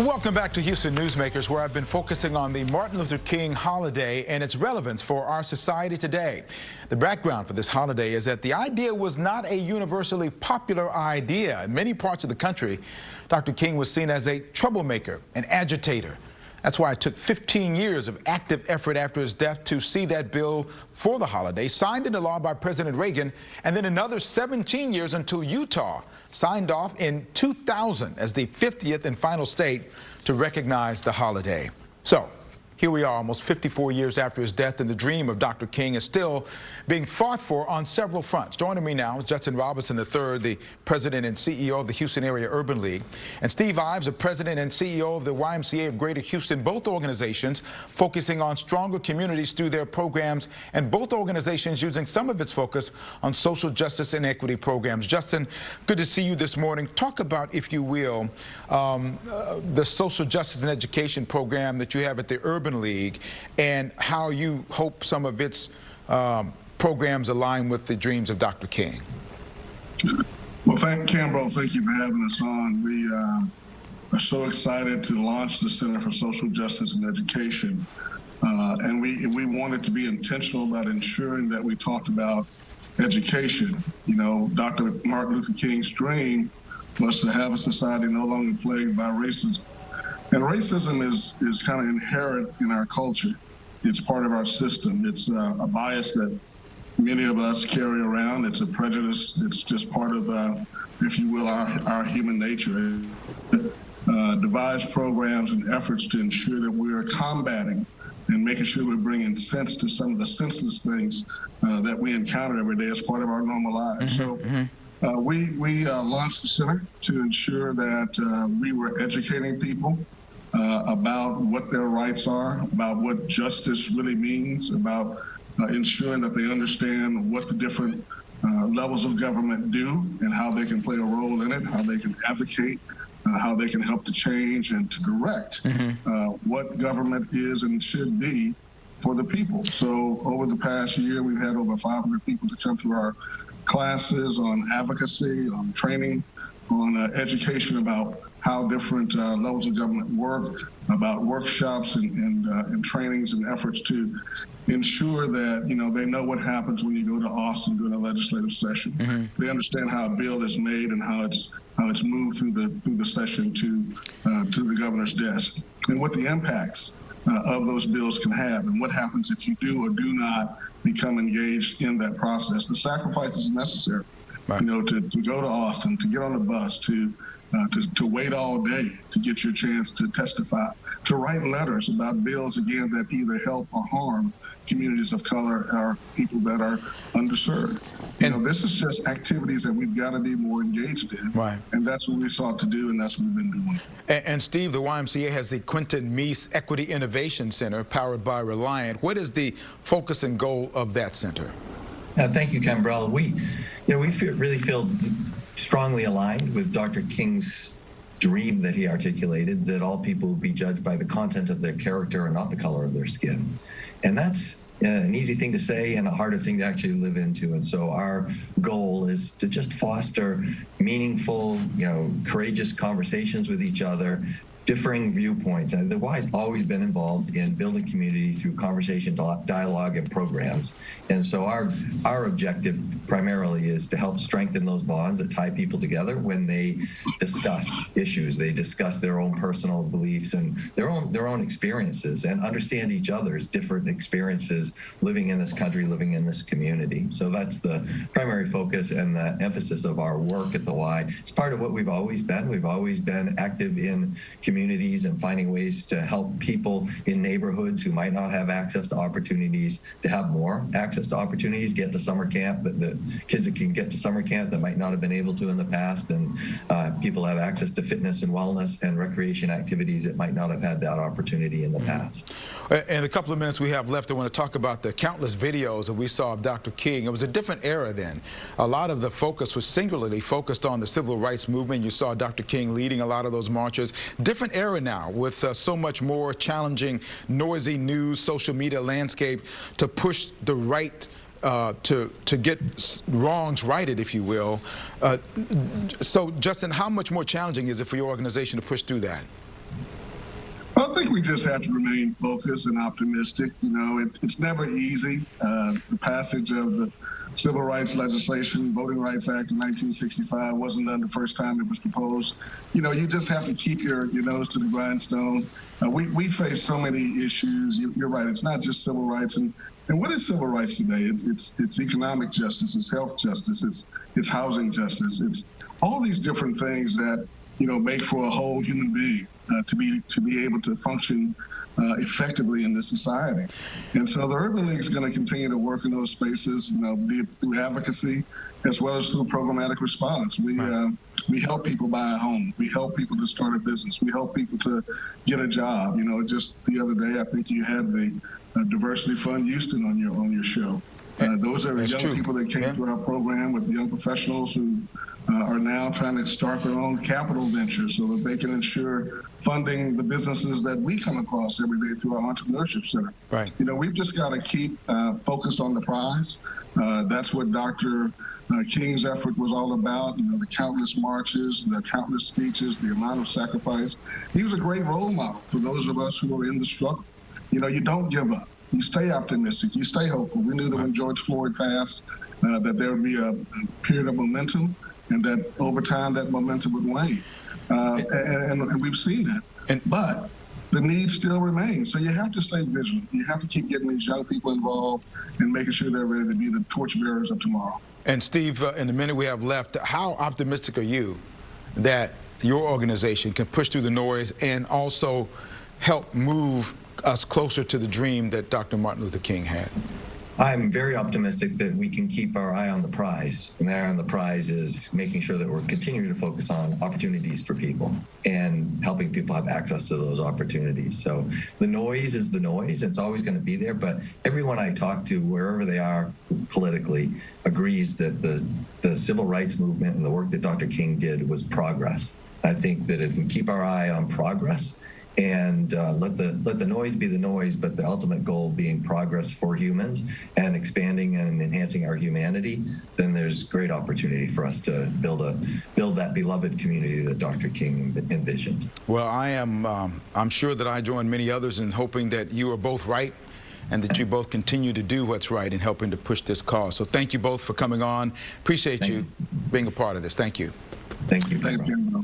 Welcome back to Houston Newsmakers, where I've been focusing on the Martin Luther King holiday and its relevance for our society today. The background for this holiday is that the idea was not a universally popular idea. In many parts of the country, Dr. King was seen as a troublemaker, an agitator. That's why it took 15 years of active effort after his death to see that bill for the holiday signed into law by President Reagan, and then another 17 years until Utah signed off in 2000 as the 50th and final state to recognize the holiday. So here we are, almost 54 years after his death, and the dream of Dr. King is still being fought for on several fronts. Joining me now is Justin Robinson III, the president and CEO of the Houston Area Urban League, and Steve Ives, the president and CEO of the YMCA of Greater Houston, both organizations focusing on stronger communities through their programs, and both organizations using some of its focus on social justice and equity programs. Justin, good to see you this morning. Talk about, if you will, the social justice and education program that you have at the Urban League and how you hope some of its programs align with the dreams of Dr. King. Well, Campbell, thank you for having us on. We are so excited to launch the Center for Social Justice and Education. And we wanted to be intentional about ensuring that we talked about education. You know, Dr. Martin Luther King's dream was to have a society no longer plagued by racism. And racism is kind of inherent in our culture. It's part of our system. It's a bias that many of us carry around. It's a prejudice. It's just part of, if you will, our human nature. Devise programs and efforts to ensure that we are combating and making sure we're bringing sense to some of the senseless things that we encounter every day as part of our normal lives. We launched the center to ensure that we were educating people about what their rights are, about what justice really means, about ensuring that they understand what the different levels of government do and how they can play a role in it, how they can advocate, how they can help to change and to direct what government is and should be for the people. So over the past year, we've had over 500 people to come through our classes on advocacy, on training, on education about how different levels of government work, about workshops and trainings and efforts to ensure that, you know, they know what happens when you go to Austin during a legislative session. They understand how a bill is made and how it's moved through the session to the governor's desk, and what the impacts of those bills can have, and what happens if you do or do not become engaged in that process. The sacrifices necessary, you know, to go to Austin, to get on the bus, to wait all day to get your chance to testify, to write letters about bills, again, that either help or harm communities of color or people that are underserved. You know, this is just activities that we've got to be more engaged in. Right. And that's what we sought to do, and that's what we've been doing. And Steve, the YMCA has the Quentin Meese Equity Innovation Center powered by Reliant. What is the focus and goal of that center? Thank you, Cambrell. We really feel strongly aligned with Dr. King's dream that he articulated, that all people will be judged by the content of their character and not the color of their skin. And that's an easy thing to say and a harder thing to actually live into. And so our goal is to just foster meaningful, courageous conversations with each other, differing viewpoints. And the Y has always been involved in building community through conversation, dialogue, and programs. And so our objective primarily is to help strengthen those bonds that tie people together when they discuss issues. They discuss their own personal beliefs and their own experiences, and understand each other's different experiences living in this country, living in this community. So that's the primary focus and the emphasis of our work at the Y. It's part of what we've always been. We've always been active in communities and finding ways to help people in neighborhoods who might not have access to opportunities to have more access to opportunities, get to summer camp, the kids that can get to summer camp that might not have been able to in the past, and people have access to fitness and wellness and recreation activities that might not have had that opportunity in the past. In a couple of minutes we have left, I want to talk about the countless videos that we saw of Dr. King. It was a different era then. A lot of the focus was singularly focused on the civil rights movement. You saw Dr. King leading a lot of those marches. Different era now, with so much more challenging, noisy news, social media landscape to push the right, to get wrongs righted, if you will. So, Justin, how much more challenging is it for your organization to push through that? I think we just have to remain focused and optimistic. You know, it's never easy. The passage of the Civil Rights legislation, Voting Rights Act in 1965 wasn't done the first time it was proposed. You know, you just have to keep your nose to the grindstone. We face so many issues. You're right. It's not just civil rights. And what is civil rights today? It's economic justice. It's health justice. It's housing justice. It's all these different things that, you know, make for a whole human being to be able to function effectively in this society. And so the Urban League is going to continue to work in those spaces, you know, be it through advocacy as well as through programmatic response. We help people buy a home. We help people to start a business. We help people to get a job. You know, just the other day, I think you had the Diversity Fund Houston on your show. Those are young people that came through our program with young professionals who are now trying to start their own capital ventures so that they can ensure funding the businesses that we come across every day through our entrepreneurship center. Right. You know, we've just got to keep focused on the prize. That's what Dr. King's effort was all about. You know, the countless marches, the countless speeches, the amount of sacrifice. He was a great role model for those of us who are in the struggle. You know, you don't give up. You stay optimistic. You stay hopeful. We knew that when George Floyd passed, that there would be a period of momentum, and that over time that momentum would wane. And we've seen that. But the need still remains. So you have to stay vigilant. You have to keep getting these young people involved and making sure they're ready to be the torchbearers of tomorrow. And Steve, in the minute we have left, how optimistic are you that your organization can push through the noise and also help move us closer to the dream that Dr. Martin Luther King had? I'm very optimistic that we can keep our eye on the prize. And the eye on the prize is making sure that we're continuing to focus on opportunities for people and helping people have access to those opportunities. So the noise is the noise. It's always going to be there. But everyone I talk to, wherever they are politically, agrees that the civil rights movement and the work that Dr. King did was progress. I think that if we keep our eye on progress, and let the noise be the noise, but the ultimate goal being progress for humans and expanding and enhancing our humanity, then there's great opportunity for us to build that beloved community that Dr. King envisioned. Well, I'm sure that I join many others in hoping that you are both right and that you both continue to do what's right in helping to push this cause. So thank you both for coming on. Appreciate you being a part of this. Thank you. Thank you. Thank you.